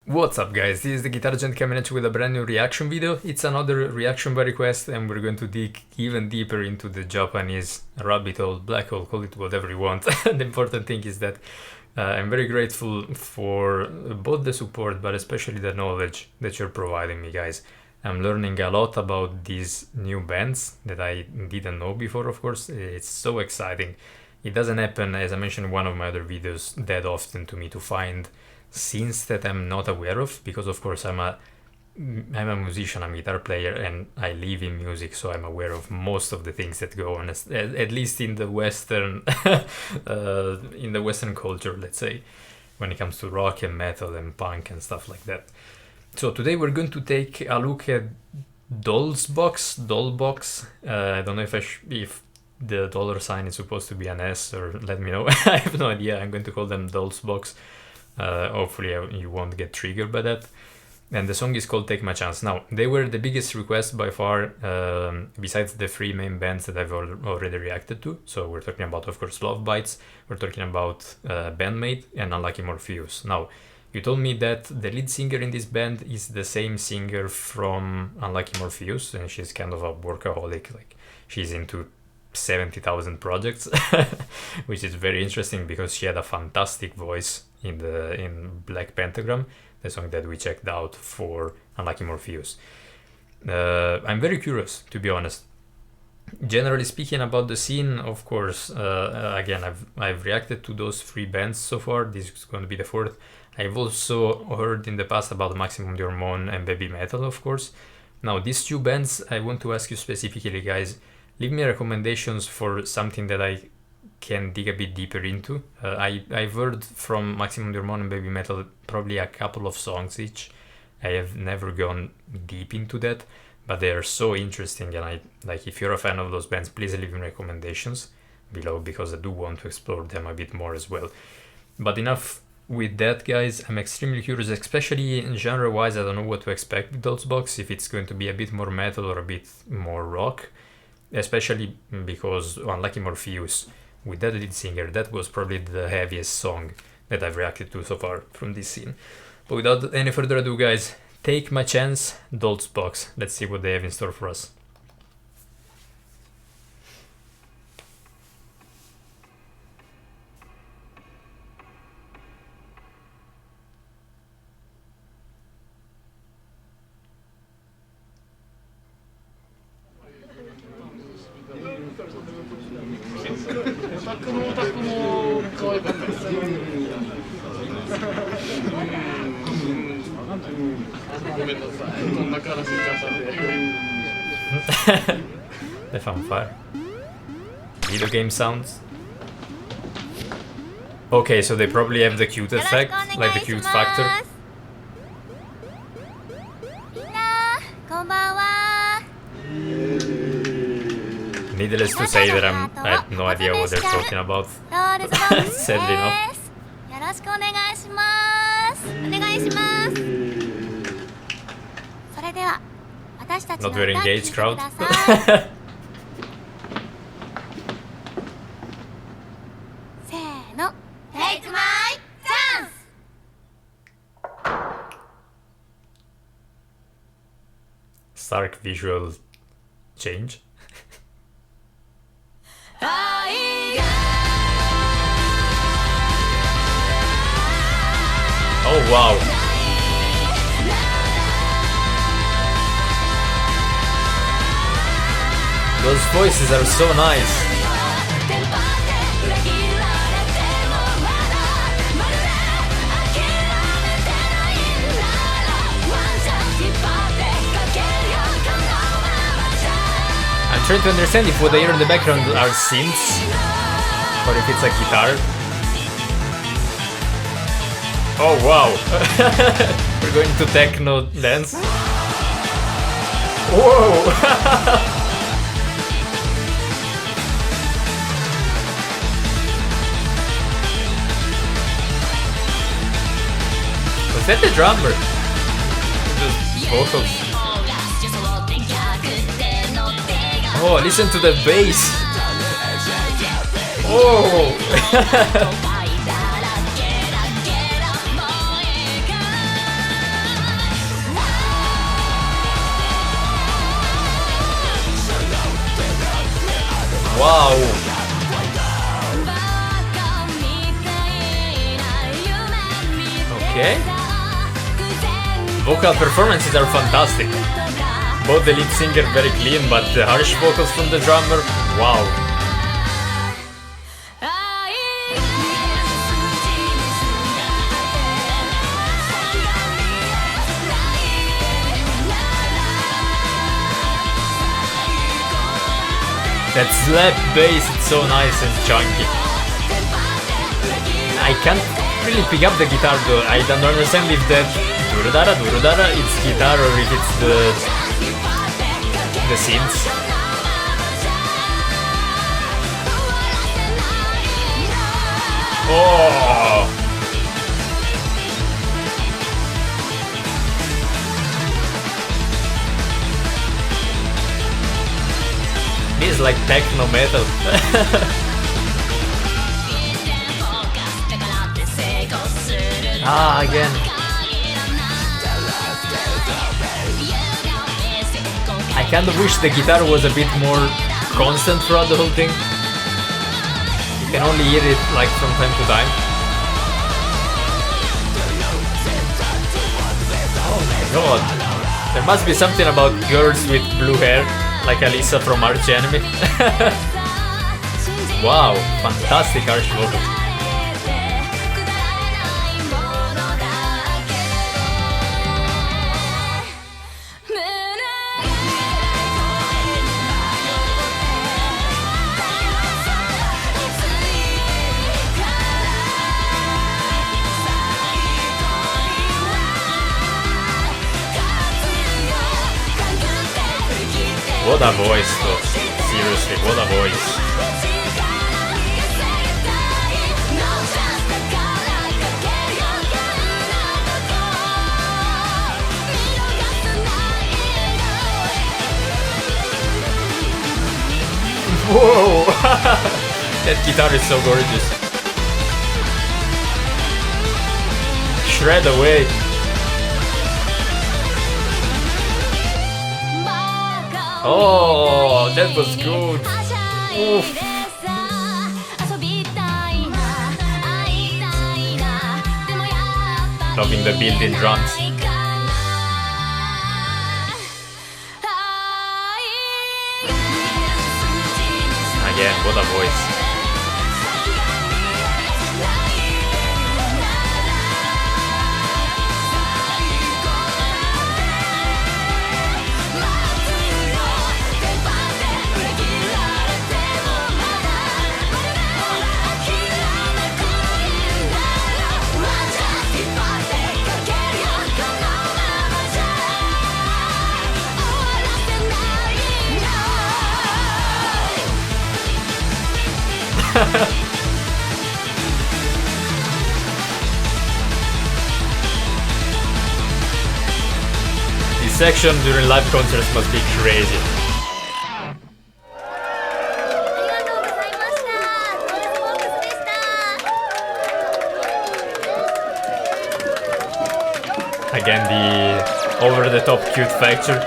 What's up guys, this is the Guitar Gent coming at you with a brand new reaction video. It's another reaction by request and we're going to dig even deeper into the Japanese rabbit hole, black hole, call it whatever you want. The important thing is that I'm very grateful for both the support but especially the knowledge that you're providing me, guys. I'm learning a lot about these new bands that I didn't know before, of course. It's so exciting. It doesn't happen, as I mentioned in one of my other videos, that often to me to find scenes that I'm not aware of, because of course I'm a musician, I'm a guitar player, and I live in music, so I'm aware of most of the things that go on, at least in the Western in the Western culture, let's say, when it comes to rock and metal and punk and stuff like that. So today we're going to take a look at Doll Boxx. I don't know if the dollar sign is supposed to be an S, or let me know. I have no idea. I'm going to call them Doll Boxx. Hopefully you won't get triggered by that. And the song is called Take My Chance. Now, they were the biggest request by far, besides the three main bands that I've already reacted to. So we're talking about, of course, Love Bites, we're talking about Bandmate and Unlucky Morpheus. Now, you told me that the lead singer in this band is the same singer from Unlucky Morpheus, and she's kind of a workaholic, like she's into 70,000 projects, which is very interesting because she had a fantastic voice in Black Pentagram, the song that we checked out for Unlucky Morpheus. I'm very curious, to be honest. Generally speaking about the scene, of course, again, I've reacted to those three bands so far. This is going to be the fourth. I've also heard in the past about Maximum de Hormone and Baby Metal, of course. Now, these two bands, I want to ask you specifically, guys, leave me recommendations for something that I can dig a bit deeper into. I've heard from Maximum de Hormone and Baby Metal probably a couple of songs each. I have never gone deep into that, but they are so interesting, and if you're a fan of those bands, please leave me recommendations below, because I do want to explore them a bit more as well. But enough with that, guys. I'm extremely curious, especially in genre wise. I don't know what to expect with Doll Boxx, if it's going to be a bit more metal or a bit more rock, especially because Unlucky Morpheus, with that lead singer, that was probably the heaviest song that I've reacted to so far from this scene. But without any further ado, guys, Take My Chance, Doll Boxx. Let's see what they have in store for us. The fanfare. Video game sounds. Okay, so they probably have the cute effect, like the cute factor. Needless to say that I have no idea what they're talking about. Sadly enough. Not very engaged crowd. Take my chance! Stark visual change. Oh wow! Those voices are so nice. I'm trying to understand if what I hear in the background are synths or if it's a guitar. Oh wow! We're going to techno dance. Whoa! Was that the drummer? Just vocals. Oh, listen to the bass. Oh. Vocal performances are fantastic. Both the lead singer very clean, but the harsh vocals from the drummer, wow. That slap bass, it's so nice and chunky. I can't really pick up the guitar though. I don't understand if that durudara it's guitar or if it's the synths. Oh! This is like techno metal. Again. I kind of wish the guitar was a bit more constant throughout the whole thing. You can only hear it like from time to time. Oh my god. There must be something about girls with blue hair, like Alisa from Arch Enemy. Wow, fantastic harsh vocals. What a voice though, seriously, what a voice. Whoa! That guitar is so gorgeous. Shred away. Oh, that was good. Oof. Loving the built-in drums. Again, what a voice. This section during live concerts must be crazy. Again, the over-the-top cute factor.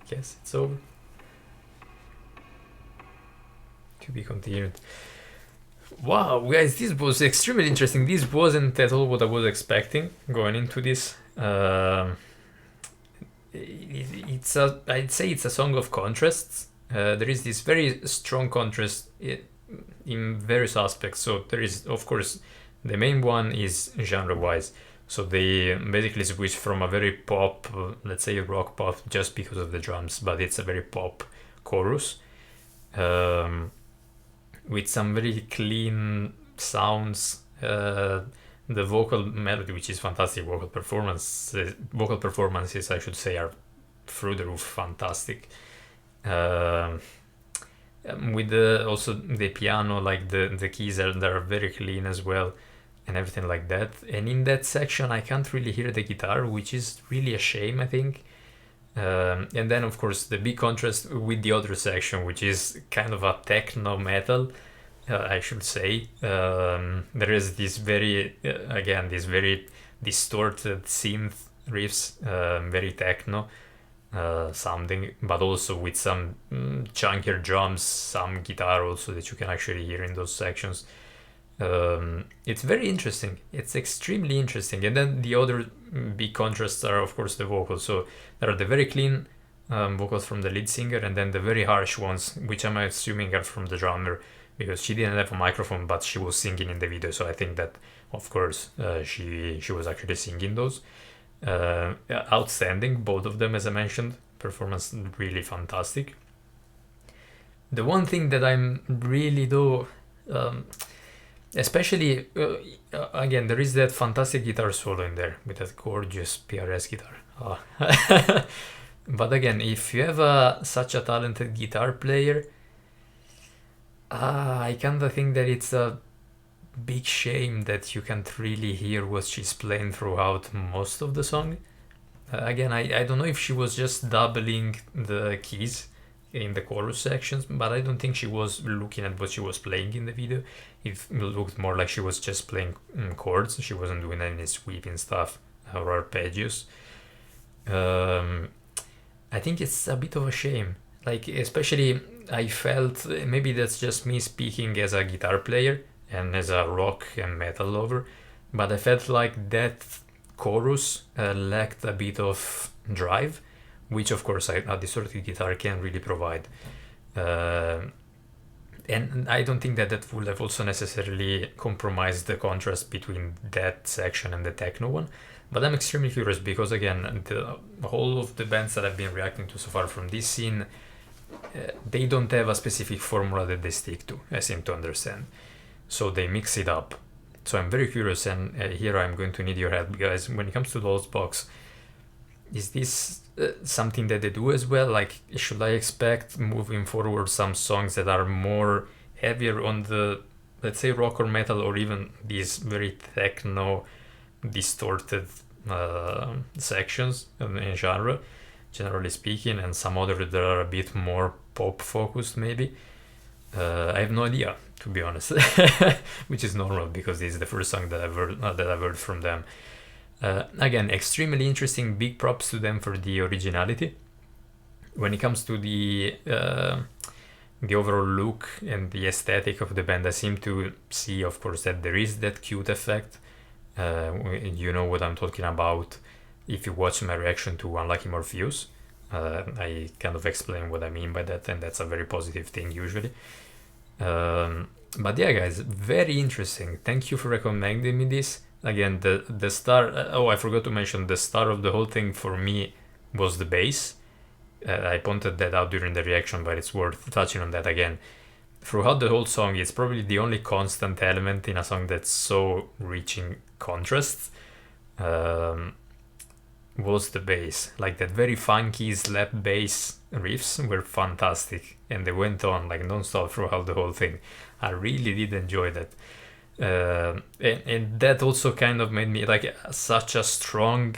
Guess it's over. To be continued. Wow, guys, this was extremely interesting. This wasn't at all what I was expecting going into this. I'd say it's a song of contrasts. There is this very strong contrast in various aspects. So there is, of course, the main one is genre-wise. So they basically switch from a very pop, let's say rock pop, just because of the drums, but it's a very pop chorus with some very clean sounds. The vocal melody, which is fantastic, vocal performances, I should say, are through the roof fantastic. With also the piano, like the keys are very clean as well. And everything like that. And in that section I can't really hear the guitar, which is really a shame, I think. And then of course the big contrast with the other section, which is kind of a techno metal, I should say. There is this very again this very distorted synth riffs, very techno, sounding, but also with some chunkier drums, some guitar also that you can actually hear in those sections. It's very interesting. It's extremely interesting. And then the other big contrasts are, of course, the vocals. So there are the very clean vocals from the lead singer, and then the very harsh ones, which I'm assuming are from the drummer, because she didn't have a microphone, but she was singing in the video. So I think that, of course, she was actually singing those. Outstanding, both of them, as I mentioned. Performance really fantastic. The one thing that I'm really though, especially again, there is that fantastic guitar solo in there with that gorgeous PRS guitar. But again, if you have such a talented guitar player, I kinda think that it's a big shame that you can't really hear what she's playing throughout most of the song. Again, I don't know if she was just doubling the keys in the chorus sections, but I don't think she was looking at what she was playing in the video. It looked more like she was just playing chords. She wasn't doing any sweeping stuff or arpeggios. I think it's a bit of a shame. Like, especially I felt, maybe that's just me speaking as a guitar player and as a rock and metal lover, but I felt like that chorus lacked a bit of drive, which of course a distorted guitar can really provide. And I don't think that would have also necessarily compromised the contrast between that section and the techno one. But I'm extremely curious because, again, the whole of the bands that I've been reacting to so far from this scene, they don't have a specific formula that they stick to, I seem to understand. So they mix it up. So I'm very curious, and here I'm going to need your help, guys. When it comes to Doll Boxx, is this something that they do as well? Like, should I expect moving forward some songs that are more heavier on the, let's say, rock or metal, or even these very techno distorted sections in genre, generally speaking, and some other that are a bit more pop focused maybe? I have no idea, to be honest, which is normal because this is the first song that I've heard from them. Again, extremely interesting. Big props to them for the originality. When it comes to the overall look and the aesthetic of the band, I seem to see, of course, that there is that cute effect. You know what I'm talking about if you watch my reaction to Unlucky Morpheus. I kind of explain what I mean by that, and that's a very positive thing usually. But yeah, guys, very interesting. Thank you for recommending me this. Again, the star, I forgot to mention, the star of the whole thing for me was the bass. I pointed that out during the reaction, but it's worth touching on that again. Throughout the whole song, it's probably the only constant element in a song that's so rich in contrasts. Was the bass. Like, that very funky slap bass riffs were fantastic, and they went on like non-stop throughout the whole thing. I really did enjoy that. And that also kind of made me like, such a strong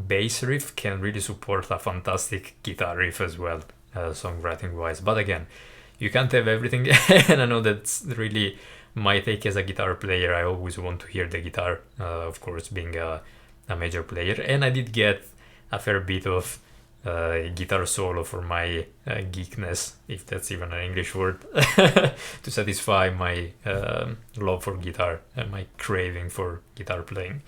bass riff can really support a fantastic guitar riff as well, songwriting wise. But again, you can't have everything. And I know that's really my take as a guitar player. I always want to hear the guitar, of course, being a major player, and I did get a fair bit of guitar solo for my geekness, if that's even an English word, to satisfy my love for guitar and my craving for guitar playing.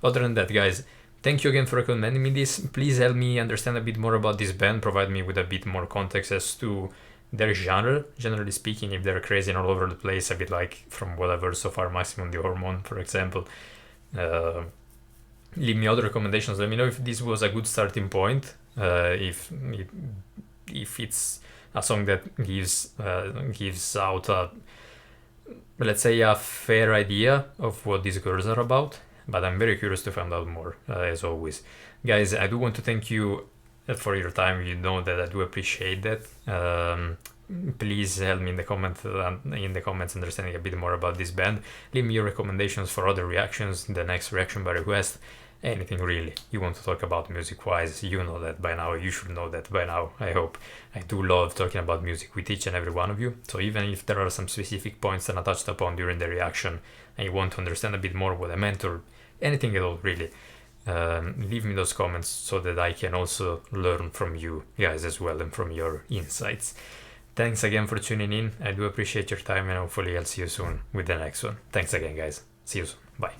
Other than that, guys, thank you again for recommending me this. Please help me understand a bit more about this band, provide me with a bit more context as to their genre, generally speaking, if they're crazy and all over the place, a bit like from what I've heard so far, Maximum the Hormone, for example. Leave me other recommendations. Let me know if this was a good starting point, if it's a song that gives out a, let's say, a fair idea of what these girls are about. But I'm very curious to find out more, as always. Guys, I do want to thank you for your time. You know that I do appreciate that. Please help me in the comments understanding a bit more about this band. Leave me your recommendations for other reactions, the next reaction by request, anything really you want to talk about music wise. You know that by now, you should know that by now, I hope. I do love talking about music with each and every one of you, so even if there are some specific points that I touched upon during the reaction and you want to understand a bit more what I meant or anything at all really, leave me those comments so that I can also learn from you guys as well and from your insights. Thanks again for tuning in. I do appreciate your time, and hopefully I'll see you soon with the next one. Thanks again, guys. See you soon. Bye.